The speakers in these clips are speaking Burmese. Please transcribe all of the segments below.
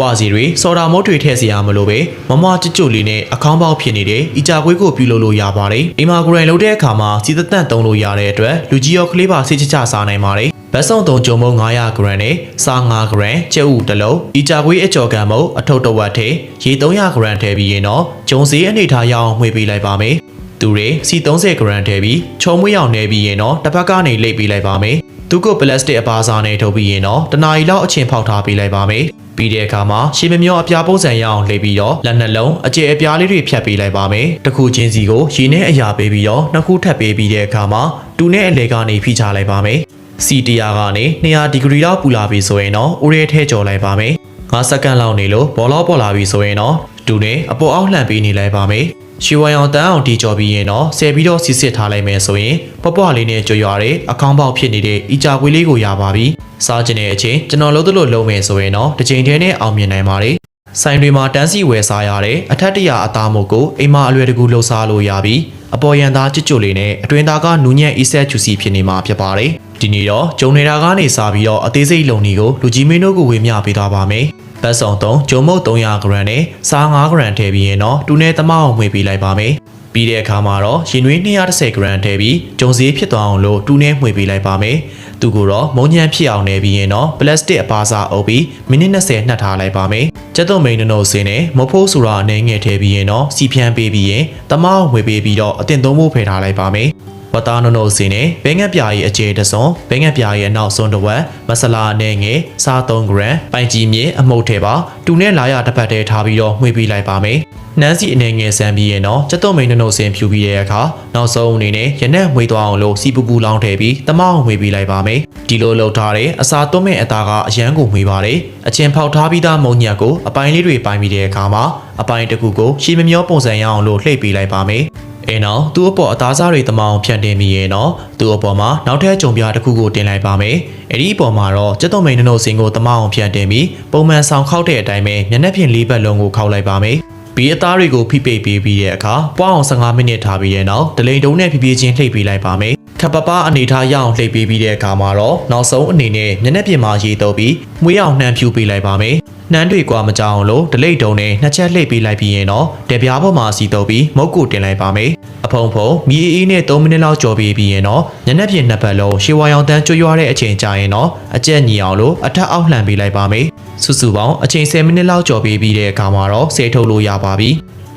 ပွားစီတွေစော်တာမုတ်တွေထည့်စီရမလို့ပဲမမကြွကြွလေးနဲ့အခေါင်းပေါက်ဖြစ်နေတယ်ဤကြကွေးကိုပြုလုပ်လို့ရပါတယ်အိမ်မှာကိုယ်တိုင်လုပ်တဲ့အခါမှာစီတသက်သုံးလို့ရတဲ့အတွက်လူကြီးရောကလေးပါစိတ်ချစားနိုင်ပါတယ်ဘတ်ဆောင်3ကြုံမုံ900 gram နဲ့စား9 gram ကျုပ်ဥတစ်လုံးဤကြကွေးအကြော်ကံမုံအထုပ်တစ်ဝက်ထဲရေ300 gram ထည့်ပြီးရင်တော့ဂျုံစည်းအနေထားရအောင်မှွေပေးလိုက်ပါမယ်သူတွေစီ30 gram ထည့်ပြီးချုံမွေးအောင်နေပြီးရင်တော့တစ်ဖက်ကနေလိပ်ပေးလိုက်ပါမယ်သူကပလတ်စတစ်အပါးစားနဲ့ထုတ်ပြီးရင်တော့တနာရီလောက်အချင်းဖောက်ထားပေးလိုက်ပါမယ်ပြီးတဲ့အခါမှာရှေးမမျောအပြားပုံစံရအောင်လှည့်ပြီးတော့လက်နှလုံးအကျယ်အပြားလေးတွေဖြတ်ပေးလိုက်ပါမယ်တစ်ခုချင်းစီကိုရေနဲ့အရာပေးပြီးတော့နှစ်ခုထပ်ပေးပြီးတဲ့အခါမှာတူနဲ့အလဲကနေဖိချလိုက်ပါမယ်စီ100ကနေ200ဒီဂရီလောက်ပူလာပြီဆိုရင်တော့ဥရဲထဲကျော်လိုက်ပါမယ်5စက္ကန့်လောက်နေလို့ဘောလောက်ပေါ်လာပြီဆိုရင်တော့တူနဲ့အပေါ်အောက်လှန်ပေးနေလိုက်ပါမယ်ရွှေဝိုင်အောင်တန်းအောင်တီကြော်ပြီးရင်တော့ဆယ်ပြီးတော့စီစစ်ထားလိုက်မယ်ဆိုရင်ပွားလေးနဲ့ကြွရတဲ့အခေါင်းပေါက်ဖြစ်နေတဲ့ဤကြကွေးလေးကိုရပါပြီစားကျင်တဲ့အချိန်ကျွန်တော်လုံးသလိုလုံးမယ်ဆိုရင်တော့တစ်ချိန်တည်းနဲ့အောင်မြင်နိုင်ပါတယ်ဆိုင်တွေမှာတန်းစီဝယ်စားရတဲ့အထက်တရအသားမို့ကိုအိမ်မှာအလွယ်တကူလှုပ်ရှားလို့ရပြီးအပေါ်ရန်သားကြွကြွလေးနဲ့အတွင်သားကနူးညံ့အီဆက်ချူစီဖြစ်နေမှာဖြစ်ပါတယ်ဒီနေ့တော့ဂျုံနေတာကနေစားပြီးတော့အသေးစိတ်လုံနီကိုလူကြီးမင်းတို့ကိုဝေမျှပေးသွားပါမယ်ဘတ်ဆောင်3ဂျုံမုတ်300 gram နဲ့စား9 gram ထည့်ပြီးရင်တော့တူနဲ့တမအောင်မှွေပေးလိုက်ပါမယ်ပြီးတဲ့အခါမှာတော့ရင်နွေး210 gram ထည့်ပြီးဂျုံစည်းဖြစ်သွားအောင်လို့တူနဲ့မှွေပေးလိုက်ပါမယ်သူကိုတော့မုံညံဖြစ်အောင်နေပြီးရင်တော့ပလတ်စတစ်အပါးစားအုပ်ပြီးမိနစ်20နှက်ထားလိုက်ပါမယ်ကျက်သွန်မိန်နှုတ်စင်းနဲ့မဖိုးဆိုတာအနေငယ်ထည့်ပြီးရင်တော့စီဖြန်းပေးပြီးရင်တမအောင်မှွေပေးပြီးတော့အတင်သုံးဖို့ဖယ်ထားလိုက်ပါမယ်ဝတ်သားနှုတ်စင်းနဲ့ဘဲငက်ပြားရဲ့အခြေတစွန်ဘဲငက်ပြားရဲ့နောက်စွန်တစ်ဝက်မဆလာအနေငယ်စား3 gram ပိုင်ကြီးမြေအမှုတ်ထဲပါတူနဲ့လာရတစ်ပတ်တည်းထားပြီးတော့မှွေပေးလိုက်ပါမယ်နန်းစီအနေငယ်ဆန်းပြီးရင်တော့ကျက်သွန်မိန်နှုတ်စင်းဖြူပြီးတဲ့အခါနောက်ဆုံးအနေနဲ့ရနက်မှွေသွားအောင်လို့စီပူပူလောင်းထည့်ပြီးတမအောင်မှွေပေးလိုက်ပါမယ်ဒီလိုလုပ်ထားတဲ့အစာသွင်းမဲ့အသားကအရန်ကိုမှွေပါတယ်အချင်းဖောက်ထားပြီးသားမုံညက်ကိုအပိုင်းလေးတွေပိုင်းပြီးတဲ့အခါမှာအပိုင်းတစ်ခုကိုရှည်မမျောပုံစံရအောင်လို့လှည့်ပေးလိုက်ပါမယ်အဲနောက်သူ့အပေါ်အသားစားတွေတမအောင်ဖြန့်တင်ပြီးရင်တော့သူ့အပေါ်မှာနောက်ထပ်ကြုံပြတစ်ခုကိုတင်လိုက်ပါမယ်အဲ့ဒီအပေါ်မှာတော့ကျက်သွန်မိန်နှုတ်စင်းကိုတမအောင်ဖြန့်တင်ပြီးပုံမှန်ဆောင်ခောက်တဲ့အတိုင်းပဲမျက်နှာပြင်၄ဘက်လုံးကိုခောက်လိုက်ပါမယ်ပြီးအသားတွေကိုဖိပိတ်ပေးပြီးတဲ့အခါပွားအောင်15မိနစ်ထားပြီးတဲ့နောက်ဒလိန်တုံးနဲ့ဖြည်းဖြည်းချင်းလှိပ်ပေးလိုက်ပါမယ်ခပ်ပပအနေထားရအောင်လှိပ်ပေးပြီးတဲ့အခါမှာတော့နောက်ဆုံးအနေနဲ့မျက်နှာပြင်မှာရေတုပ်ပြီးမွေးအောင်နှမ်းဖြူပေးလိုက်ပါမယ်နှမ်းတွေကွာမကြောက်အောင်လို့ဒလိန်တုံးနဲ့နှစ်ချက်လှိပ်ပေးလိုက်ပြီးရင်တော့တပြားပေါ်မှာစီတုပ်ပြီးမုတ်ကိုတင်လိုက်ပါမယ်အဖုံဖုံမီအေးနဲ့3မိနစ်လောက်ကြော်ပေးပြီးရင်တော့မျက်နှာပြင်နှစ်ဖက်လုံးရှေဝါရောင်တန်းကျွရွာတဲ့အချိန်ကြာရင်တော့အကျက်ညီအောင်လို့အထက်အောက်လှန်ပေးလိုက်ပါမယ်စုစုပေါင်းအချိန်10မိနစ်လောက်ကြော်ပေးပြီးတဲ့အခါမှာတော့ဆေးထုတ်လို့ရပါပြီ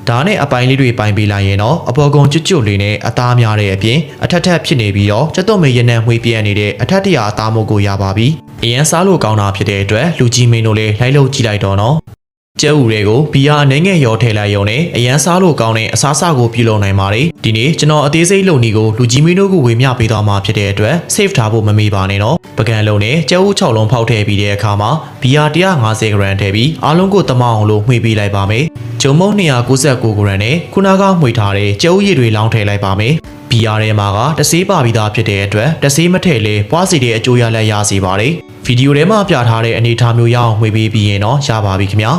ဒါနဲ့အပိုင်းလေးတွေပိုင်းပေးလိုက်ရင်တော့အပေါ်ကုံကျွတ်ကျွတ်လေးနဲ့အသားများတဲ့အပြင်အထက်ထက်ဖြစ်နေပြီးတော့ကျက်သွန်မေရနံမှွေးပြဲနေတဲ့အထက်တရအသားမို့ကိုရပါပြီအရန်စားလို့ကောင်းတာဖြစ်တဲ့အတွက်လူကြီးမင်းတို့လည်းလိုက်လို့ကြည့်လိုက်တော့နော်ကျဲဥတွေကိုဘီယာအနေငယ်ရောထည့်လိုက်ရုံနဲ့အရန်စားလို့ကောင်းတဲ့အစားအစာကိုပြုလုပ်နိုင်ပါတယ်ဒီနေ့ကျွန်တော်အသေးစိတ်လုံနီကိုလူကြီးမင်းတို့ကိုဝေမျှပေးသွားမှာဖြစ်တဲ့အတွက် save ထားဖို့မမေ့ပါနဲ့နော်ပကံလုံးနဲ့ကျဲဥ6လုံးဖောက်ထည့်ပြီးတဲ့အခါမှာဘီယာ150 gram ထည့်ပြီးအားလုံးကိုတမအောင်လို့မှွေပေးလိုက်ပါမယ်ဂျုံမုံ299 gram နဲ့ခုနကမှွေထားတဲ့ကျဲဥရည်တွေလောင်းထည့်လိုက်ပါမယ်ဘီယာထဲမှာကတဆေးပါပြီးသားဖြစ်တဲ့အတွက်တဆေးမထည့်လဲပွားစီတဲ့အကျိုးရလဒ်ရစေပါတယ်ဗီဒီယိုထဲမှာပြထားတဲ့အနေအထားမျိုးရအောင်မှွေပေးပြီးရင်တော့ရပါပြီခင်ဗျာ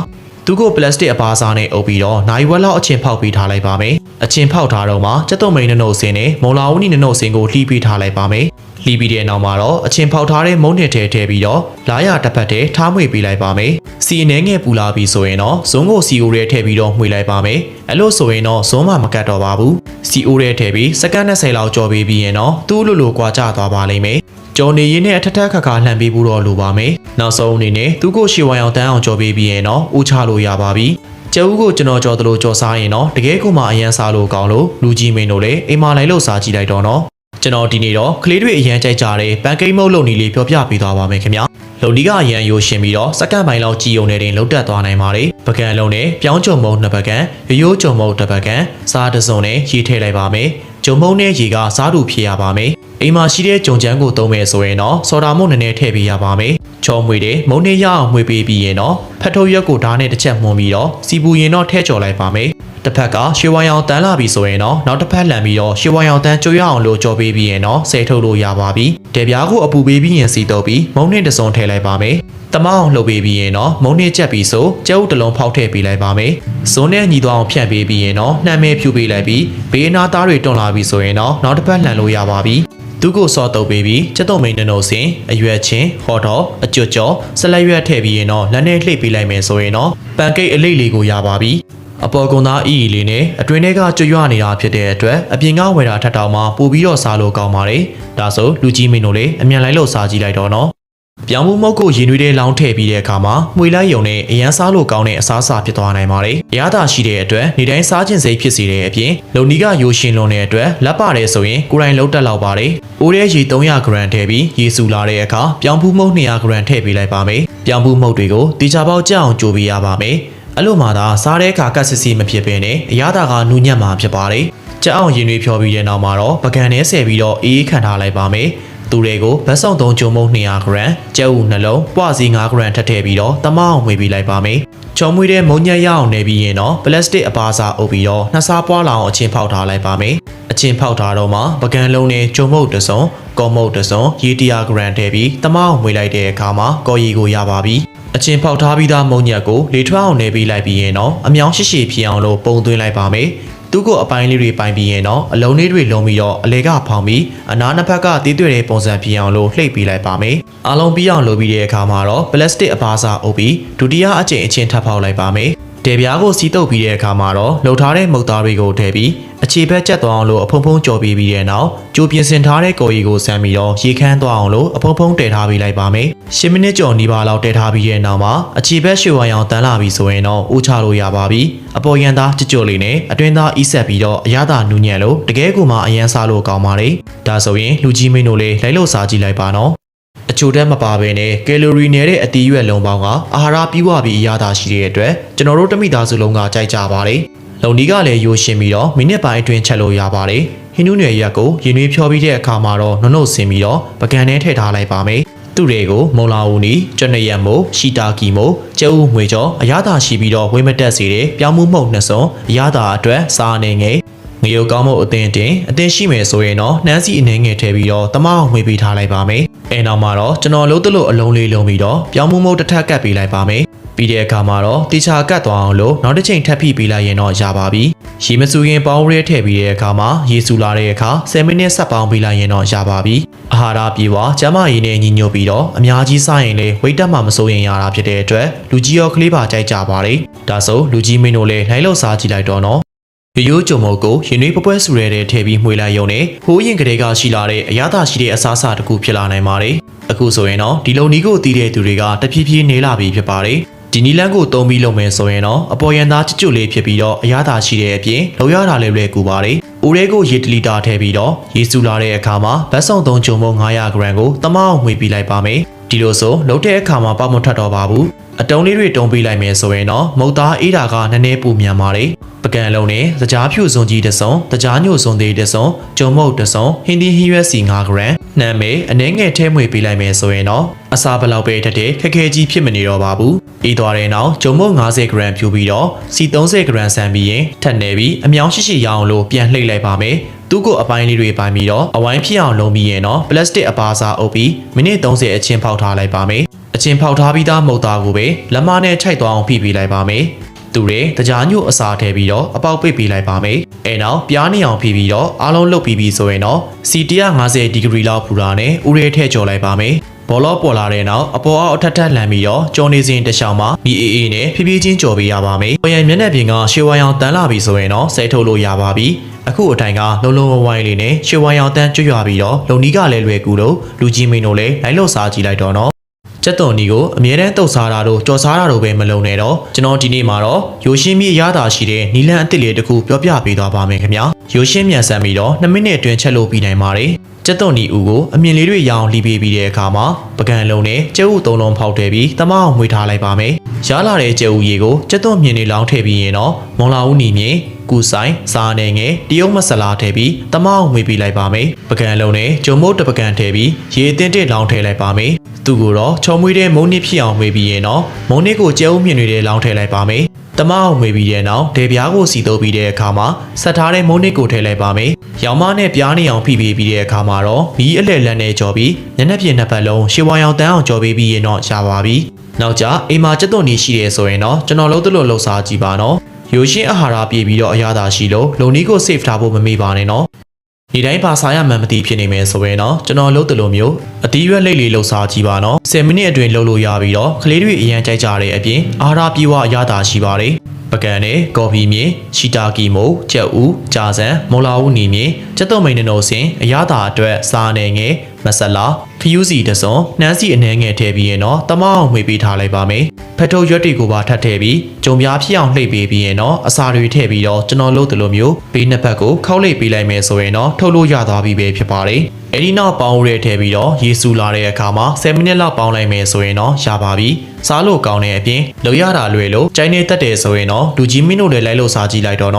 သူကိုပလတ်စတစ်အပါးစားနဲ့အုပ်ပြီးတော့နိုင်ဝက်လောက်အချင်းဖောက်ပေးထားလိုက်ပါမယ်အချင်းဖောက်ထားတော့မှကျက်သွန်မိန်နှုတ်စင်းနဲ့မုံလာဦးနီနှုတ်စင်းကိုလှီးပေးထားလိုက်ပါမယ်လှီးပြီးတဲ့နောက်မှာတော့အချင်းဖောက်ထားတဲ့မုံနှစ်ထဲထည့်ပြီးတော့လာရတစ်ဖက်ထဲထားမှွေပေးလိုက်ပါမယ်စီအနေငယ်ပူလာပြီဆိုရင်တော့ဇွန်းကိုစီအိုရဲထည့်ပြီးတော့မှွေလိုက်ပါမယ်အဲ့လိုဆိုရင်တော့ဇွန်းမှမကတ်တော့ပါဘူးစီအိုရဲထည့်ပြီးစက္ကန့်20လောက်ကြော်ပေးပြီးရင်တော့သူ့လိုလိုကွာကျသွားပါလိမ့်မယ်ကြော်နေရင်းနဲ့အထက်ထက်ခါခါလှန်ပေးဖို့တော့လိုပါမယ်နောက်ဆုံးအနေနဲ့သူ့ကိုရှေဝိုင်အောင်တန်းအောင်ကြော်ပေးပြီးရင်တော့ဦးချလို့ရပါပြီကျဲဦးကိုကျွန်တော်ကြော်သလိုကြော်စားရင်တော့တကယ်ကိုမှအရန်စားလို့ကောင်းလို့လူကြီးမင်းတို့လည်းအိမ်မှာလိုက်လို့စားကြည့်လိုက်တော့နော်ကျွန်တော်ဒီနေ့တော့ကလေးတွေအရန်ကြိုက်ကြတဲ့ပန်ကိတ်မုတ်လုံနီလေးပြောပြပေးသွားပါမယ်ခင်ဗျာလုံနီကအရန်ရိုးရှင်းပြီးတော့စက္ကန့်ပိုင်းလောက်ကြည်ုံနေတင်လှုပ်တက်သွားနိုင်ပါတယ်ပကံလုံးနဲ့ပြောင်းကြုံမုံ2ပကံရိုးကြုံမုံ1ပကံစားတစုံနဲ့ရေထည့်လိုက်ပါမယ်ဂျုံမုံနဲ့ရေကစားတူဖြစ်ရပါမယ်အိမ်မှာရှိတဲ့ဂျုံချမ်းကိုသုံးမယ်ဆိုရင်တော့စော်ဒါမုံနည်းနည်းထည့်ပေးရပါမယ်ချောမွေတဲ့မုံနဲ့ရအောင်မှွေပေးပြီးရင်တော့ဖတ်ထုတ်ရွက်ကိုဓာတ်နဲ့တစ်ချက်မှုန်ပြီးတော့စီပူရင်တော့ထည့်ကြော်လိုက်ပါမယ်တစ်ဖက်ကရွှေဝိုင်အောင်တန်းလာပြီဆိုရင်တော့နောက်တစ်ဖက်လှန်ပြီးတော့ရွှေဝိုင်အောင်တန်းကြွရအောင်လို့ကြော်ပေးပြီးရင်တော့ဆဲထုတ်လို့ရပါပြီ။တဲ့ပြားကိုအပူပေးပြီးရင်စီတုပ်ပြီးမုံနဲ့တစုံထည့်လိုက်ပါမယ်။တမအောင်လှုပ်ပေးပြီးရင်တော့မုံနဲ့ချက်ပြီးဆိုကျဲဥတစ်လုံးဖောက်ထည့်ပေးလိုက်ပါမယ်။ဇွန်းနဲ့ညီသွားအောင်ဖြန့်ပေးပြီးရင်တော့နှမ်းမဲဖြူပေးလိုက်ပြီးဘေးနာသားတွေတွန်းလာပြီဆိုရင်တော့နောက်တစ်ဖက်လှန်လို့ရပါပြီ။ သူကိုစောတုပ်ပေးပြီးကျက်တုံမိန်နှုတ်စင်အရွက်ချင်းဟော်တော့အကျွတ်ကျော်ဆက်လက်ရွက်ထည့်ပြီးရင်တော့လက်နဲ့လှိပ်ပေးလိုက်မယ်ဆိုရင်တော့ပန်ကိတ်အလိတ်လေးကိုရပါပြီအပေါ်ကုန်းသားအီလေးနဲ့အတွင်းထဲကကျွတ်ရွနေတာဖြစ်တဲ့အတွက်အပြင်ကဝယ်တာထက်တောင်မှပိုပြီးတော့စားလို့ကောင်းပါတယ်ဒါဆိုလူကြီးမင်းတို့လည်းအမြန်လိုက်လို့စားကြည့်လိုက်တော့နော်ပြောင်းမှုမုတ်ကိုရင်နွေးတဲ့လောင်းထည့်ပြီးတဲ့အခါမှာမှွေလိုက်ယုံနဲ့အရန်စားလို့ကောင်းတဲ့အစားအစာဖြစ်သွားနိုင်ပါတယ်။အရသာရှိတဲ့အတွက်နေတိုင်းစားခြင်းစိတ်ဖြစ်စေတဲ့အပြင်လုံနီးကရိုရှင်လွန်တဲ့အတွက်လက်ပါတယ်ဆိုရင်ကိုယ်တိုင်လုံးတက်လောက်ပါတယ်။အိုးထဲရေ300 g ထည့်ပြီးရေစူလာတဲ့အခါပြောင်းမှုမုတ်200 g ထည့်ပေးလိုက်ပါမယ်။ပြောင်းမှုမုတ်တွေကိုတီချာပေါက်ကြအောင်ကြိုပေးရပါမယ်။အဲ့လိုမှသာစားတဲ့အခါကတ်စစ်စစ်မဖြစ်ဘဲနဲ့အရသာကနူးညံ့မှာဖြစ်ပါတယ်။ကြက်အောင်ရင်နွေးဖြောပြီးတဲ့နောက်မှာတော့ပကံနဲ့ဆယ်ပြီးတော့အေးခံထားလိုက်ပါမယ်။သူတွေကိုဗတ်ဆောင်3ကျုံမုံ200 g ကျဲဥနှလုံးပွားစီ5 g ထပ်ထည့်ပြီးတော့တမအောင်ဝေပေးလိုက်ပါမယ်။ချော်မွေးတဲ့မုံညက်ရအောင်နေပြီးရင်တော့ပလတ်စတစ်အပါစာအုပ်ပြီးတော့နှစ်စားပွားလောင်အချင်းဖောက်ထားလိုက်ပါမယ်။အချင်းဖောက်ထားတော့မှပကံလုံးနဲ့ကျုံမုံတစုံကော်မုံတစုံရေ100 g ထည့်ပြီးတမအောင်ဝေလိုက်တဲ့အခါမှာကော်ရီကိုရပါပြီ။အချင်းဖောက်ထားပြီးသားမုံညက်ကိုလေထွက်အောင်နေပြီးလိုက်ပြီးရင်တော့အမြောင်ရှိရှိဖြစ်အောင်လို့ပုံသွင်းလိုက်ပါမယ်။သူကိုအပိုင်းလေးတွေပိုင်ပြီးရင်တော့အလုံးလေးတွေလုံးပြီးတော့အလဲကဖောင်ပြီးအနားနှစ်ဖက်ကတီးတွေ့တဲ့ပုံစံပြအောင်လို့လှိပ်ပေးလိုက်ပါမယ်။အားလုံးပြီးအောင်လုပ်ပြီးတဲ့အခါမှာတော့ပလတ်စတစ်အပါစာအုပ်ပြီးဒုတိယအကြိမ်အချင်းထပ်ဖောက်လိုက်ပါမယ်။တယ်ပြားကိုစီးတုပ်ပြီးတဲ့အခါမှာတော့လှုပ်ထားတဲ့မုတ်သားတွေကိုထည့်ပြီးအခြေဘက်ကျက်သွားအောင်လို့အဖုံဖုံကြော်ပြီးတဲ့နောက်ကြိုပြင်ဆင်ထားတဲ့ကော်ရီကိုဆမ်းပြီးတော့ရေခမ်းသွားအောင်လို့အဖုံဖုံတည်ထားပေးလိုက်ပါမယ်။10မိနစ်ကျော်နီးပါးလောက်တည်ထားပြီးတဲ့နောက်မှာအခြေဘက်ရွှေဝါရောင်တန်းလာပြီဆိုရင်တော့ဦးချလို့ရပါပြီ။အပေါ်ရန်သားကြွလေးနဲ့အတွင်းသားအီးဆက်ပြီးတော့အရသာနူးညံ့လို့တကယ်ကိုမှအရန်စားလို့ကောင်းပါတယ်။ဒါဆိုရင်လူကြီးမင်းတို့လေးလိုက်လို့စားကြည့်လိုက်ပါနော်။အချိုတက်မပါဘဲနဲ့ကယ်လိုရီနဲ့တဲ့အသီးရွက်လုံးပေါင်းကအာဟာရပြည့်ဝပြီးအရသာရှိတဲ့အတွက်ကျွန်တော်တို့တမိသားစုလုံးကကြိုက်ကြပါတယ်။လုံဒီကလည်းရိုးရှင်းပြီးတော့မိနစ်ပိုင်းအတွင်းချက်လို့ရပါတယ်။ဟင်းနူးနယ်ရက်ကိုရင်နွေးဖြောပြီးတဲ့အခါမှာတော့နှုတ်ဆင်းပြီးတော့ပကံထဲထည့်ထားလိုက်ပါမယ်။သူတွေကိုမုံလာဦးနီကျွတ်နရက်မို့ရှီတာကီမို့ကျဲဦးငွေကျော်အရသာရှိပြီးတော့ဝိမတက်စေတဲ့ပြောင်းမှုမှုန့်နှစ်စုံအရသာအတွက်စားနေငယ်ငရုတ်ကောင်းမှုအသင်းတင်ရှိမယ်ဆိုရင်တော့နှမ်းစီအနေငယ်ထည့်ပြီးတော့တမအောင်ဝေပေးထားလိုက်ပါမယ်။အဲနောက်မှာတော့ကျွန်တော်လုံးတလို့အလုံးလေးလုံးပြီးတော့ပြောင်းမှုမှုန့်တစ်ထပ်ကပ်ပေးလိုက်ပါမယ်။ပြီးတဲ့အခါမှာတော့တေချာကတ်သွားအောင်လို့နောက်တစ်ချိန်ထပ်ဖိပေးလိုက်ရင်တော့ရပါပြီ။ရေမစူရင်ပေါင်းရဲထည့်ပြီးတဲ့အခါမှာရေစူလာတဲ့အခါ10မိနစ်ဆက်ပေါင်းပေးလိုက်ရင်တော့ရပါပြီ။အာဟာရပြေဝကျန်းမာရေးနဲ့ညီညွတ်ပြီးတော့အများကြီးစားရင်လေဝိတ်တက်မှမစိုးရင်ရတာဖြစ်တဲ့အတွက်လူကြီးရောကလေးပါကြိုက်ကြပါတယ်။ဒါဆိုလူကြီးမင်းတို့လည်းလိုက်လို့စားကြည့်လိုက်တော့နော်။ရိုးကြုံမုတ်ကိုရင်နွေးပပွဲဆူရဲတဲ့ထည့်ပြီးမှွေလိုက်ရုံနဲ့ဟိုးရင်ကလေးကရှိလာတဲ့အရသာရှိတဲ့အစားအစာတစ်ခုဖြစ်လာနိုင်ပါတယ်။အခုဆိုရင်တော့ဒီလုံနီးကိုတီးတဲ့သူတွေကတဖြည်းဖြည်းနေလာပြီဖြစ်ပါတယ်။ဒီနီလန်းကိုတုံးပြီးလုပ်မယ်ဆိုရင်တော့အပေါ်ရန်သားကျွတ်လေးဖြစ်ပြီးတော့အရသာရှိတဲ့အပြင်လုံရတာလည်းလွယ်ကူပါတယ်။အိုးရဲကိုရေ1လီတာထည့်ပြီးတော့ရေစူလာတဲ့အခါမှာဗတ်ဆောင်3ကျုံမုံ900 g ကိုတမအောင်မှွေပြီးလိုက်ပါမယ်။ဒီလိုဆိုလုပ်တဲ့အခါမှာပေါက်မထွက်တော့ပါဘူး။အတုံးလေးတွေတုံးပေးလိုက်မယ်ဆိုရင်တော့မုတ်သားအေးတာကနည်းနည်းပူမြန်ပါတယ်။ပကံလုံးနဲ့စကြားဖြူစုံကြီးတစ်စုံတကြားညိုစုံသေးတစ်စုံကျုံမုတ်တစ်စုံဟင်းသီးဟင်းရွက်စီ5 g နှမ်းမေအနှဲငယ်ထဲမှွေပေးလိုက်မယ်ဆိုရင်တော့အစာဘလောက်ပဲတက်တဲ့ခက်ခဲကြီးဖြစ်မနေတော့ပါဘူး။အေးသွားတဲ့နောက်ကျုံမုတ်50 g ဖြူပြီးတော့စီ30 g ဆန်ပြီးရင်ထပ်နေပြီးအမြောင်ရှိရှိရအောင်လို့ပြန်လှိမ့်လိုက်ပါမယ်။သူ့ကိုအပိုင်းလေးတွေပိုင်းပြီးတော့အဝိုင်းဖြစ်အောင်လုံးပြီးရင်တော့ပလတ်စတစ်အပါစာအုပ်ပြီးမိနစ်30အချင်းဖောက်ထားလိုက်ပါမယ်။အချင်းဖောက်ထားပြီးသားမုတ်သားကိုပဲလက်မနဲ့ခြိုက်သွားအောင်ဖိပေးလိုက်ပါမယ်။သူတွေတကြားညို့အစာထည့်ပြီးတော့အပေါက်ပိတ်ပေးလိုက်ပါမယ်။အဲနောက်ပြားနေအောင်ဖိပြီးတော့အားလုံးလုပ်ပြီးဆိုရင်တော့စီ150ဒီဂရီလောက်ပူတာနဲ့ဥရဲထည့်ကြော်လိုက်ပါမယ်။ဘောလောပေါ်လာတဲ့နောက်အပေါ်အောက်အထက်ထက်လှမ်းပြီးတော့ကြော်နေစဉ်တစ်ချောင်းမှာမီအေအေနဲ့ဖြည်းဖြည်းချင်းကြော်ပေးရပါမယ်။ပေါ်ရန်မျက်နှာပြင်ကရွှေဝါရောင်တန်းလာပြီဆိုရင်တော့ဆဲထုတ်လို့ရပါပြီ။အခုအတိုင်းကလုံးလုံးဝိုင်းလေးနဲ့ရွှေဝါရောင်တန်းကျွတ်ရွာပြီးတော့လုံနီးကလည်းလွယ်ကူလို့လူကြီးမင်းတို့လည်းလိုက်လို့စားကြည့်လိုက်တော့နော်ကျက်သွန်နီကိုအမြဲတမ်းတုပ်စားတာတို့ကြော်စားတာတို့ပဲမလုံနဲ့တော့ကျွန်တော်ဒီနေ့မှာတော့ရိုးရှင်းပြီးရတာရှိတဲ့နီလန်အစ်စ်လေးတစ်ခုပြောပြပေးသွားပါမယ်ခင်ဗျာရိုးရှင်းမြန်ဆန်ပြီးတော့2မိနစ်အတွင်းချက်လို့ပြီးနိုင်ပါတယ်ကျက်သွန်နီဦးကိုအမြင်လေးတွေရအောင်လှီးပေးပြီးတဲ့အခါမှာပကံလုံးနဲ့ကျဲဥ3လုံးဖောက်ထည့်ပြီးတမအောင်မှွေထားလိုက်ပါမယ်ရလာတဲ့ကျဲဥရေကိုကျက်သွန်မြင်နေလောင်းထည့်ပြီးရင်တော့မွန်လာဦးနီမြင်ကူဆိုင်စားနေငယ်တရုတ်မဆလာထည့်ပြီးတမအောင်မှွေပေးလိုက်ပါမယ်ပကံလုံးနဲ့ဂျုံမုတ်တပကံထည့်ပြီးရေအတင်းတစ်လောင်းထည့်လိုက်ပါမယ်သူကိုတော့ချုံမွေးတဲ့မုံနစ်ဖြစ်အောင်မှွေပြီးရင်တော့မုံနစ်ကိုကျဲဦးမြင်နေတဲ့လောင်းထည့်လိုက်ပါမယ်တမအောင်မှွေပြီးတဲ့နောက်ဒေပြားကိုစီတိုးပြီးတဲ့အခါမှာဆက်ထားတဲ့မုံနစ်ကိုထည့်လိုက်ပါမယ်ရောင်မနဲ့ပြားနေအောင်ဖိပေးပြီးတဲ့အခါမှာတော့မီးအလဲလန်းနဲ့ကြော်ပြီးညနေပြည့်နှစ်ပတ်လုံးရှေဝါရောင်တန်းအောင်ကြော်ပေးပြီးရင်တော့ရပါပြီနောက်ကြအိမ်မှာကျက်သွန်နေရှိတယ်ဆိုရင်တော့ကျွန်တော်လုံးတလို့လှုပ်စားကြည့်ပါနော်ရိုးရှင်းအာဟာရပြည့်ပြီးတော့အရသာရှိလို့လုံနီးကို save ထားဖို့မမေ့ပါနဲ့နော် ဒီတိုင်းပါစားရမှန်မသိဖြစ်နေမယ်ဆိုရင်တော့ကျွန်တော်လုပ်တယ်လို့မျိုးအတီးရွက်လိတ်လေးလှုပ်စားကြည့်ပါနော်10မိနစ်အတွင်းလှုပ်လို့ရပြီးတော့ကလေးတွေအရန်ကြိုက်ကြတဲ့အပြင်အားရပြေဝအရသာရှိပါတယ်ပကံနဲ့ကော်ဖီမြေချီတာကီမိုကြက်ဥကြာစံမော်လာဦးနီမြေကျက်သွမိန်နိုစင်အရသာအတွက်စားနေငယ်မဆလာဖျူးစီတစွန်နှမ်းစီအနှဲငယ်ထည့်ပြီးရင်တော့တမအောင်မှေပေးထားလိုက်ပါမယ်ဖက်ထုတ်ရွက်တွေကိုပါထပ်ထည့်ပြီးကြုံပြားဖြစ်အောင်လှိပ်ပေးပြီးရင်တော့အစာတွေထည့်ပြီးတော့ကျွန်တော်လုပ်တယ်လို့မျိုးဘေးနှစ်ဖက်ကိုခောက်လိပ်ပေးလိုက်မယ်ဆိုရင်တော့ထုတ်လို့ရသွားပြီပဲဖြစ်ပါတယ်အဲ့ဒီနောက်ပေါင်းရဲထည့်ပြီးတော့ရေစူလာတဲ့အခါမှာ10မိနစ်လောက်ပေါင်းလိုက်မယ်ဆိုရင်တော့ရပါပြီစားလို့ကောင်းတဲ့အပြင်လိုရတာလွယ်လို့ကြိုင်းနေတတ်တယ်ဆိုရင်တော့လူကြီးမင်းတို့လည်းလိုက်လို့စားကြည့်လိုက်တော့